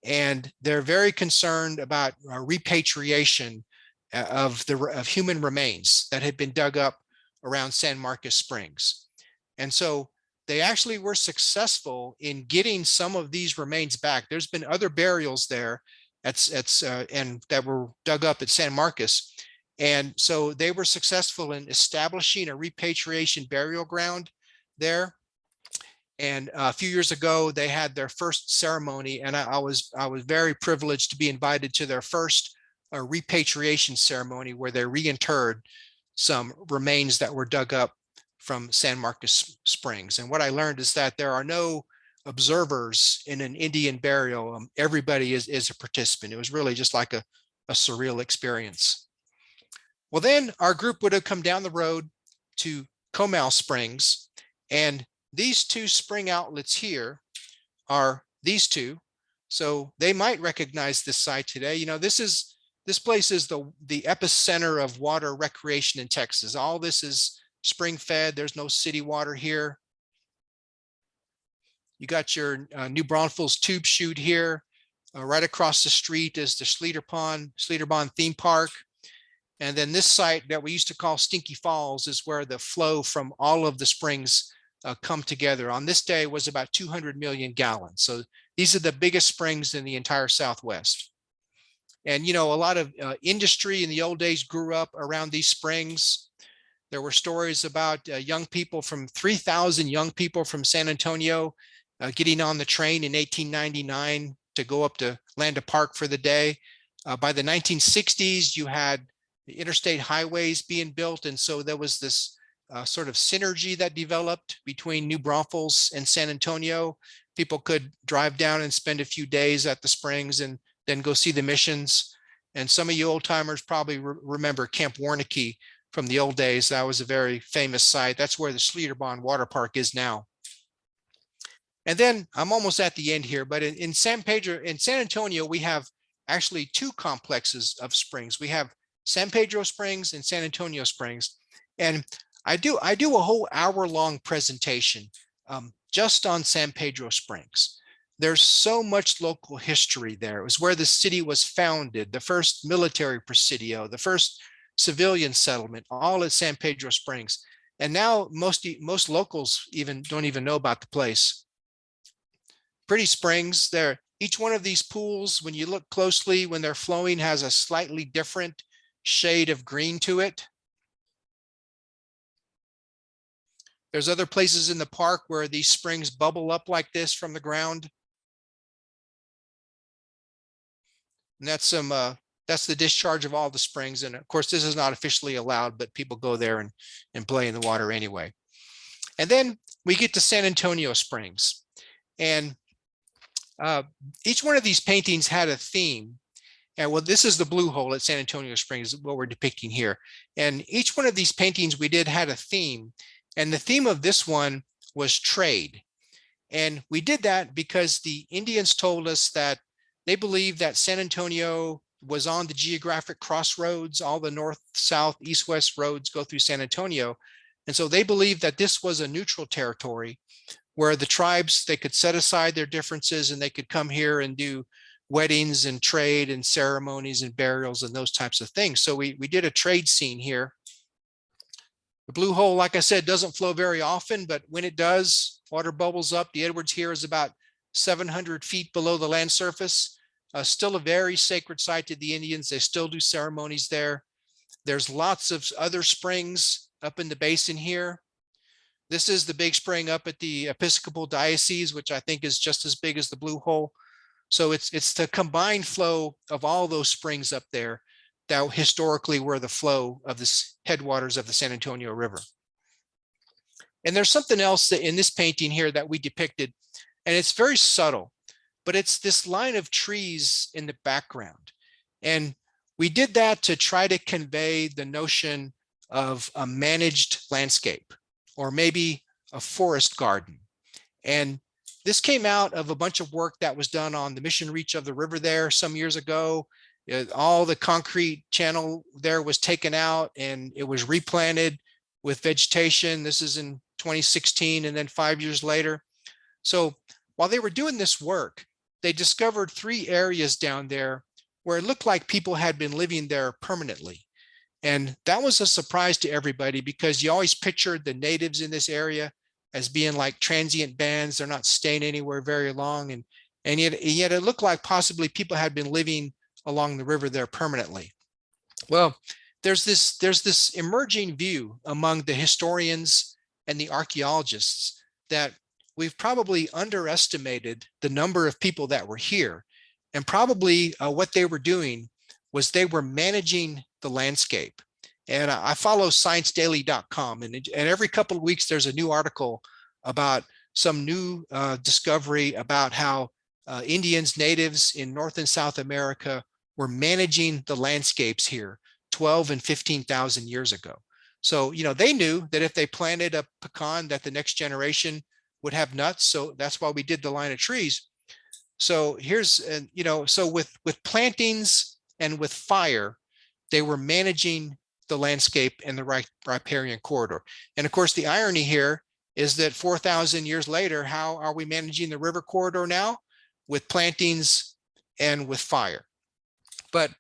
And they're very concerned about repatriation of human remains that had been dug up around San Marcos Springs. And so they actually were successful in getting some of these remains back. There's been other burials there and that were dug up at San Marcos. And so they were successful in establishing a repatriation burial ground there. And a few years ago, they had their first ceremony, and I was very privileged to be invited to their first repatriation ceremony where they reinterred some remains that were dug up from San Marcos Springs. And what I learned is that there are no observers in an Indian burial. Everybody is a participant. It was really just like a surreal experience. Well, then our group would have come down the road to Comal Springs, and these two spring outlets here are these two. So they might recognize this site today. You know, this place is the epicenter of water recreation in Texas. All this is spring fed. There's no city water here. You got your New Braunfels tube chute here. Right across the street is the Schlitterbahn theme park. And then this site that we used to call Stinky Falls is where the flow from all of the springs come together. On this day was about 200 million gallons. So these are the biggest springs in the entire Southwest. And, you know, a lot of industry in the old days grew up around these springs. There were stories about young people 3,000 young people from San Antonio getting on the train in 1899 to go up to Landa Park for the day. By the 1960s, you had the interstate highways being built. And so there was this sort of synergy that developed between New Braunfels and San Antonio. People could drive down and spend a few days at the springs and then go see the missions. And some of you old timers probably remember Camp Warnicki from the old days. That was a very famous site. That's where the Schlitterbahn Water Park is now. And then I'm almost at the end here, but in San Antonio, we have actually two complexes of springs. We have San Pedro Springs and San Antonio Springs. And I do a whole hour-long presentation just on San Pedro Springs. There's so much local history there. It was where the city was founded, the first military presidio, the first civilian settlement, all at San Pedro Springs. And now most locals don't even know about the place. Pretty springs there. Each one of these pools, when you look closely, when they're flowing, has a slightly different shade of green to it. There's other places in the park where these springs bubble up like this from the ground. And that's the discharge of all the springs. And of course, this is not officially allowed, but people go there and play in the water anyway. And then we get to San Antonio Springs. And each one of these paintings had a theme. And well, this is the blue hole at San Antonio Springs, what we're depicting here. And each one of these paintings we did had a theme. And the theme of this one was trade. And we did that because the Indians told us that they believed that San Antonio was on the geographic crossroads. All the north, south, east, west roads go through San Antonio. And so they believed that this was a neutral territory where the tribes, they could set aside their differences and they could come here and do weddings and trade and ceremonies and burials and those types of things. So we did a trade scene here. The blue hole, like I said, doesn't flow very often, but when it does, water bubbles up. The Edwards here is about 700 feet below the land surface. Still a very sacred site to the Indians. They still do ceremonies there. There's lots of other springs up in the basin here. This is the big spring up at the Episcopal Diocese, which I think is just as big as the blue hole. So it's the combined flow of all those springs up there that historically were the flow of the headwaters of the San Antonio River. And there's something else that in this painting here that we depicted, and it's very subtle, but it's this line of trees in the background. And we did that to try to convey the notion of a managed landscape, or maybe a forest garden. And this came out of a bunch of work that was done on the Mission Reach of the river there some years ago. All the concrete channel there was taken out and it was replanted with vegetation. This is in 2016 and then 5 years later. So while they were doing this work, they discovered 3 areas down there where it looked like people had been living there permanently. And that was a surprise to everybody because you always pictured the natives in this area as being like transient bands. They're not staying anywhere very long. And yet it looked like possibly people had been living along the river there permanently. Well, there's this emerging view among the historians and the archaeologists that we've probably underestimated the number of people that were here. And probably what they were doing was they were managing the landscape. And I follow ScienceDaily.com, and every couple of weeks there's a new article about some new discovery about how Indians, natives in North and South America were managing the landscapes here 12 and 15,000 years ago. So, they knew that if they planted a pecan that the next generation would have nuts. So that's why we did the line of trees. So so with plantings and with fire, they were managing the landscape in the riparian corridor. And of course, the irony here is that 4,000 years later, how are we managing the river corridor now? With plantings and with fire. But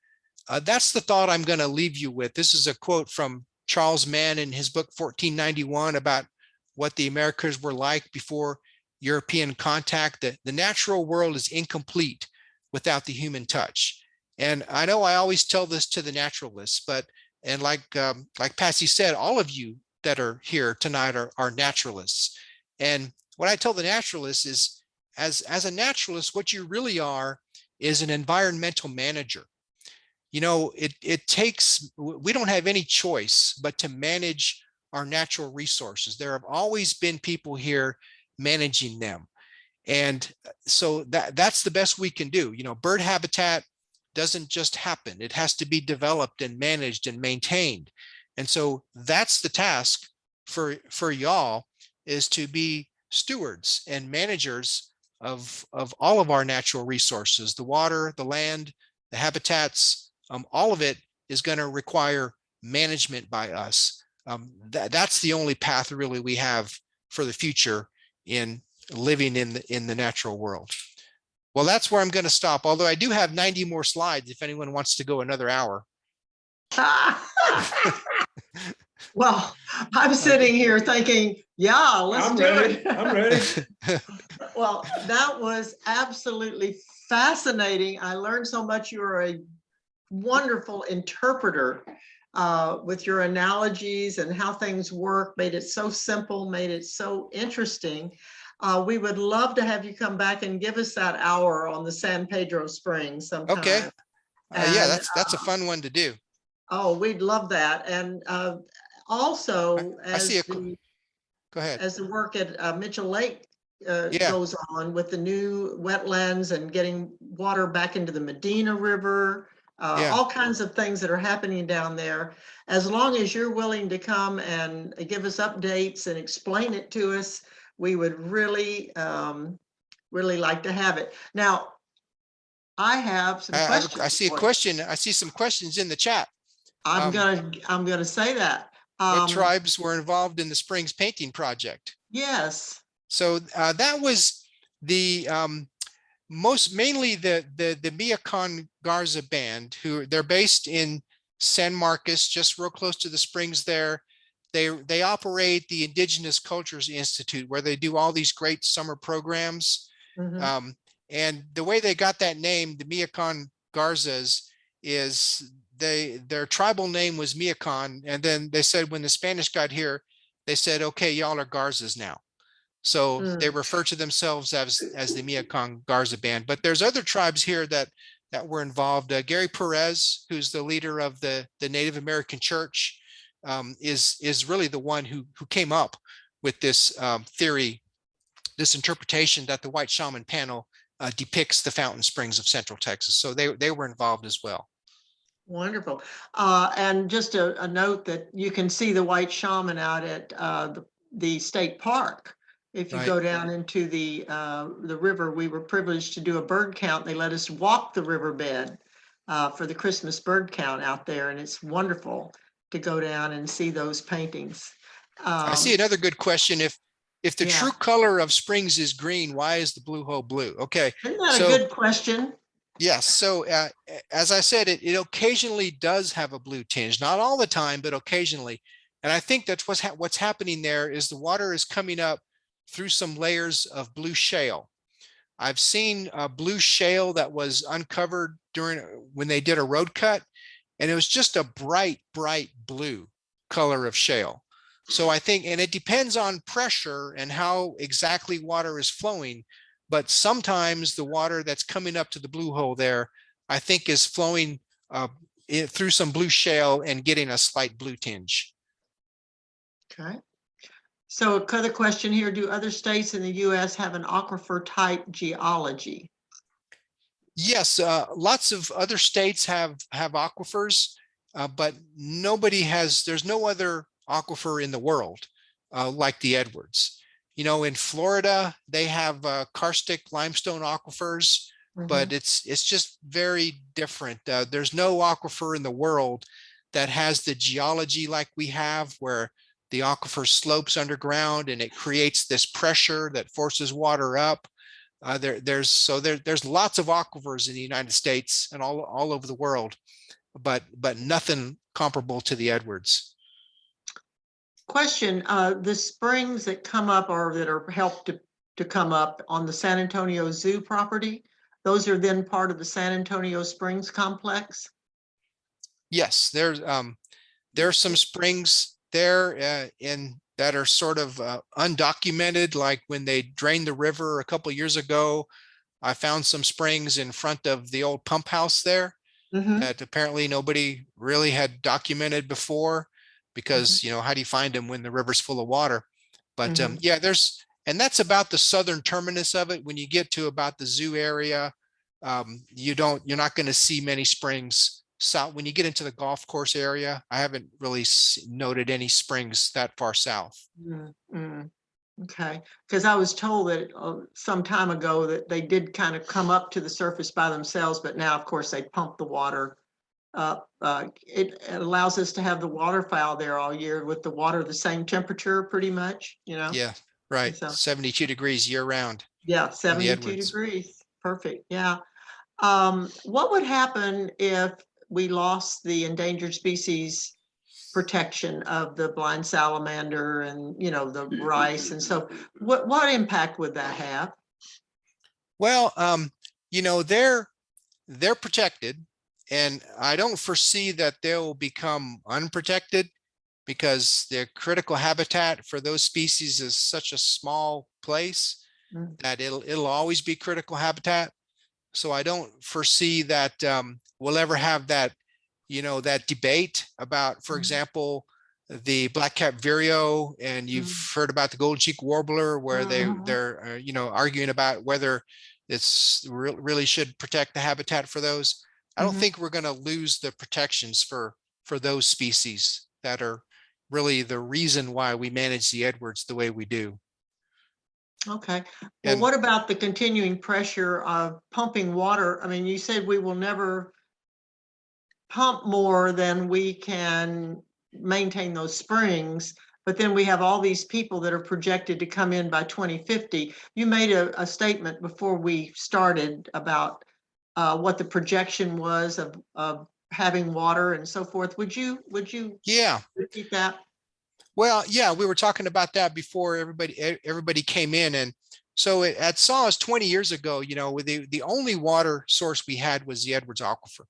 that's the thought I'm going to leave you with. This is a quote from Charles Mann in his book 1491 about what the Americas were like before European contact. The natural world is incomplete without the human touch. And I know I always tell this to the naturalists, but like Patsy said, all of you that are here tonight are naturalists. And what I tell the naturalists is, as a naturalist, what you really are is an environmental manager. We don't have any choice but to manage our natural resources. There have always been people here managing them. And so that's the best we can do. Bird habitat doesn't just happen. It has to be developed and managed and maintained. And so that's the task for y'all, is to be stewards and managers of all of our natural resources, the water, the land, the habitats. All of it is going to require management by us. That's the only path really we have for the future in living in the natural world. Well, that's where I'm going to stop, although I do have 90 more slides if anyone wants to go another hour. Well, I'm sitting here thinking, yeah, let's do it. I'm ready. Well, that was absolutely fascinating. I learned so much. You are a wonderful interpreter with your analogies and how things work, made it so simple, made it so interesting. We would love to have you come back and give us that hour on the San Pedro Springs sometime. Okay. Yeah, that's a fun one to do. Oh, we'd love that. And also, go ahead. As the work at Mitchell Lake goes on with the new wetlands and getting water back into the Medina River, all kinds of things that are happening down there. As long as you're willing to come and give us updates and explain it to us, we would really, really like to have it. Now, I have some questions. I see a question. I see some questions in the chat. I'm gonna say that. What tribes were involved in the Springs Painting Project? Yes. So that was the mainly the Miacon Garza band, who they're based in San Marcos, just real close to the springs there. They operate the Indigenous Cultures Institute, where they do all these great summer programs. Mm-hmm. And the way they got that name, the Miacon Garzas, is their tribal name was Miacon, and then they said when the Spanish got here, they said, okay, y'all are Garzas now. So they refer to themselves as the Miacon Garza band. But there's other tribes here that were involved. Gary Perez, who's the leader of the Native American Church, is really the one who came up with this theory, this interpretation that the White Shaman panel depicts the fountain springs of Central Texas. So they were involved as well. Wonderful. And just a note that you can see the White Shaman out at the state park. If you go down into the river, we were privileged to do a bird count. They let us walk the riverbed for the Christmas bird count out there, and it's wonderful to go down and see those paintings. I see another good question. If the true color of springs is green, why is the blue hole blue? Okay. Isn't that a good question? Yes. So as I said, it occasionally does have a blue tinge, not all the time, but occasionally. And I think that's what's happening there is the water is coming up through some layers of blue shale. I've seen blue shale that was uncovered during when they did a road cut, and it was just a bright, bright blue color of shale. So I think, and it depends on pressure and how exactly water is flowing, but sometimes the water that's coming up to the blue hole there, I think is flowing through some blue shale and getting a slight blue tinge. Okay. So another question here, do other states in the US have an aquifer type geology? Yes, lots of other states have aquifers, but there's no other aquifer in the world like the Edwards. You know, in Florida, they have karstic limestone aquifers, but it's just very different. There's no aquifer in the world that has the geology like we have, where the aquifer slopes underground and it creates this pressure that forces water up. There's lots of aquifers in the United States and all over the world, but nothing comparable to the Edwards. Question, the springs that come up or that are helped to come up on the San Antonio Zoo property, those are then part of the San Antonio Springs complex? Yes, there's some springs there that are sort of undocumented, like when they drained the river a couple years ago. I found some springs in front of the old pump house there that apparently nobody really had documented before, because you know, how do you find them when the river's full of water? But yeah, and that's about the southern terminus of it. When you get to about the zoo area, you're not going to see many springs. South, when you get into the golf course area, I haven't really noted any springs that far south. Okay, because I was told that some time ago that they did kind of come up to the surface by themselves, but now, of course, they pump the water up. It allows us to have the waterfowl there all year with the water the same temperature, pretty much, you know? Yeah, right. So, 72 degrees year round yeah, in the 72 Edwards. degrees. Perfect. Yeah. What would happen if we lost the endangered species protection of the blind salamander and, you know, the rice? And so what impact would that have? Well, you know, they're protected, and I don't foresee that they'll become unprotected, because their critical habitat for those species is such a small place that it'll always be critical habitat. So I don't foresee that we'll ever have that, you know, that debate about, for example, the black-capped vireo, and you've heard about the golden cheek warbler, where they're you know, arguing about whether it's really should protect the habitat for those. I don't think we're going to lose the protections for those species that are really the reason why we manage the Edwards the way we do. Okay. Well, And what about the continuing pressure of pumping water? I mean, you said we will never pump more than we can maintain those springs, but then we have all these people that are projected to come in by 2050. You made a statement before we started about what the projection was of having water and so forth. Would you yeah, repeat that? well, yeah, we were talking about that before everybody came in. And so at SAWS 20 years ago, you know, with the only water source we had was the Edwards Aquifer.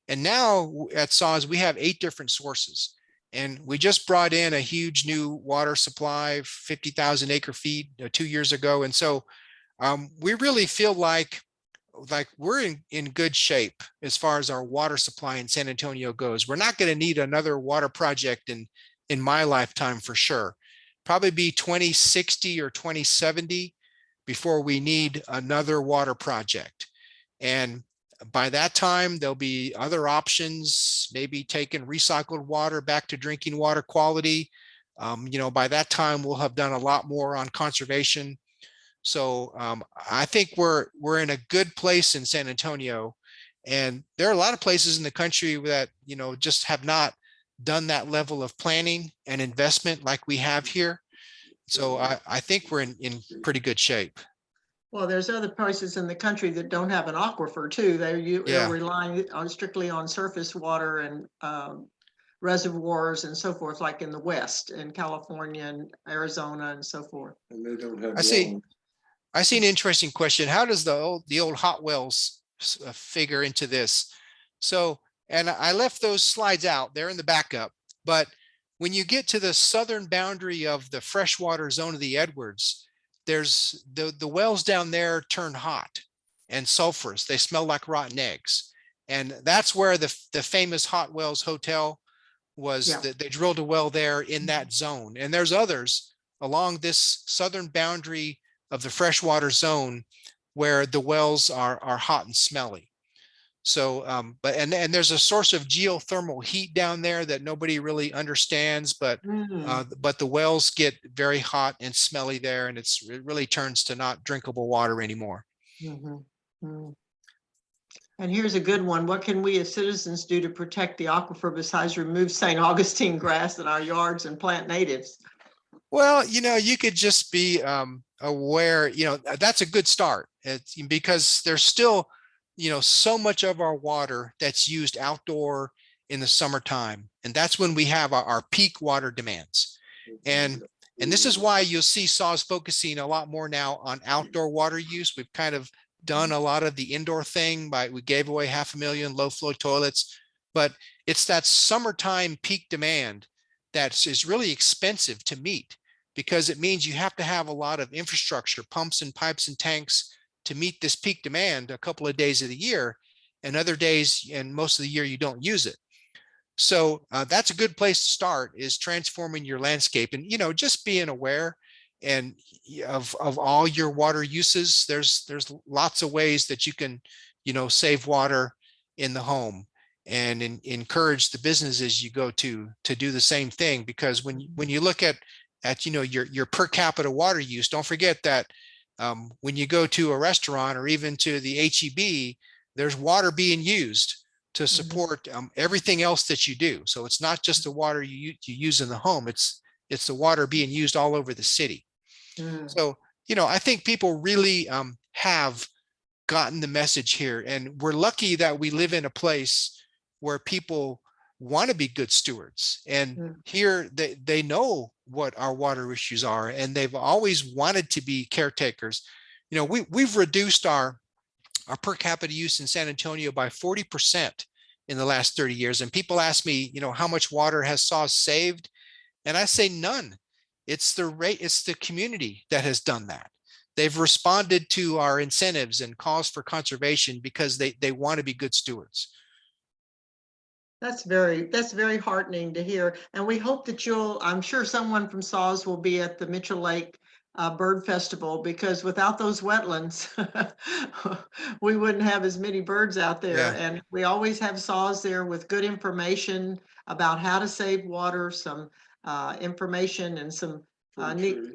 And now at SAWS, we have 8 different sources. And we just brought in a huge new water supply, 50,000 acre feet 2 years ago. And so we really feel like we're in good shape as far as our water supply in San Antonio goes. We're not going to need another water project in my lifetime, for sure. Probably be 2060 or 2070 before we need another water project. And by that time, there'll be other options, maybe taking recycled water back to drinking water quality. You know, by that time, we'll have done a lot more on conservation. So I think we're in a good place in San Antonio, and there are a lot of places in the country that, you know, just have not done that level of planning and investment like we have here. So I think we're in pretty good shape. Well, there's other places in the country that don't have an aquifer too. They're Yeah, relying on strictly on surface water and reservoirs and so forth, like in the West, in California and Arizona and so forth. And they don't have I see. long. I see an interesting question. How does the old hot wells figure into this? So, and I left those slides out there in the backup, but when you get to the southern boundary of the freshwater zone of the Edwards, there's the wells down there turn hot and sulfurous. They smell like rotten eggs. And that's where the famous Hot Wells Hotel was. Yeah. That they drilled a well there in that zone. And there's others along this southern boundary of the freshwater zone where the wells are hot and smelly. So, but there's a source of geothermal heat down there that nobody really understands, but the wells get very hot and smelly there, and it really turns to not drinkable water anymore. And here's a good one. What can we as citizens do to protect the aquifer besides remove St. Augustine grass in our yards and plant natives? Well, you could just be aware, that's a good start. It's because there's still, so much of our water that's used outdoor in the summertime. And that's when we have our peak water demands. And this is why you'll see SAWS focusing a lot more now on outdoor water use. We've kind of done a lot of the indoor thing we gave away 500,000 low flow toilets, but it's that summertime peak demand that is really expensive to meet, because it means you have to have a lot of infrastructure, pumps and pipes and tanks to meet this peak demand a couple of days of the year, and other days and most of the year you don't use it. So that's a good place to start, is transforming your landscape and, just being aware and of all your water uses. There's lots of ways that you can, save water in the home, and encourage the businesses you go to do the same thing. Because when you look at your per capita water use, don't forget that when you go to a restaurant or even to the HEB, there's water being used to support everything else that you do. So it's not just the water you use in the home, it's the water being used all over the city. So, I think people really have gotten the message here, and we're lucky that we live in a place where people want to be good stewards. And here they know what our water issues are, and they've always wanted to be caretakers. We've reduced our per capita use in San Antonio by 40% in the last 30 years. And people ask me, how much water has SAWS saved? And I say none. It's the community that has done that. They've responded to our incentives and calls for conservation because they want to be good stewards. That's very heartening to hear. And we hope that I'm sure someone from SAWS will be at the Mitchell Lake Bird Festival, because without those wetlands, we wouldn't have as many birds out there. Yeah. And we always have SAWS there with good information about how to save water, some information and some freebies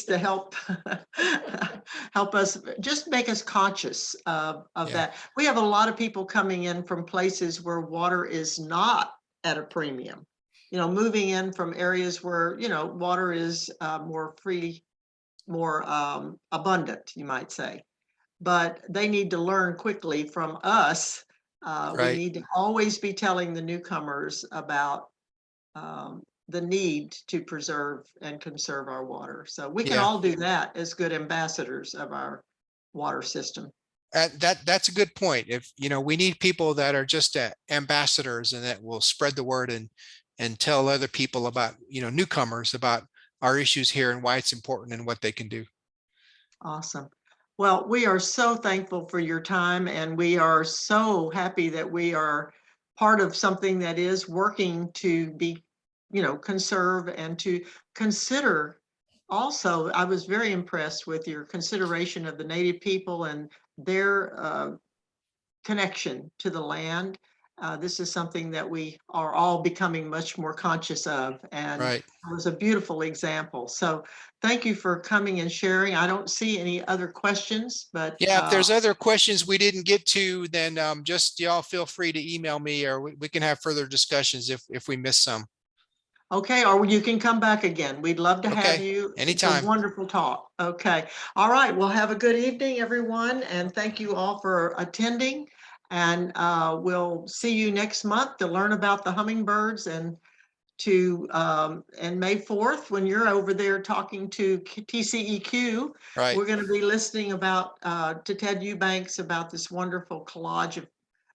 to help us, just make us conscious of that. We have a lot of people coming in from places where water is not at a premium, moving in from areas where, water is more free, more abundant, you might say. But they need to learn quickly from us. We need to always be telling the newcomers about the need to preserve and conserve our water. So we can all do that as good ambassadors of our water system. That's a good point. If we need people that are just ambassadors and that will spread the word and tell other people about, newcomers about our issues here and why it's important and what they can do. Awesome. Well, we are so thankful for your time, and we are so happy that we are part of something that is working to be, conserve and to consider. Also, I was very impressed with your consideration of the Native people and their connection to the land. This is something that we are all becoming much more conscious of, and it was a beautiful example. So thank you for coming and sharing. I don't see any other questions, but if there's other questions we didn't get to, then just y'all feel free to email me, or we can have further discussions if we miss some. Okay, or you can come back again. We'd love to have you. Anytime. It's a wonderful talk. Okay. All right. Well, have a good evening, everyone. And thank you all for attending. And we'll see you next month to learn about the hummingbirds, and and May 4th, when you're over there talking to TCEQ, Right. we're going to be listening about to Ted Eubanks about this wonderful collage of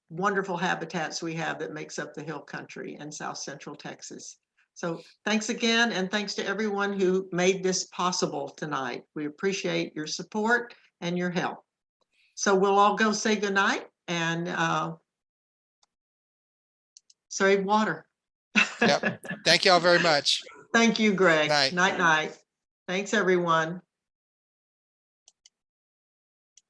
wonderful habitats we have that makes up the hill country in South Central Texas. So thanks again, and thanks to everyone who made this possible tonight. We appreciate your support and your help. So we'll all go say goodnight and save water. Yep. Thank you all very much. Thank you, Greg. Night. Night, night. Thanks, everyone.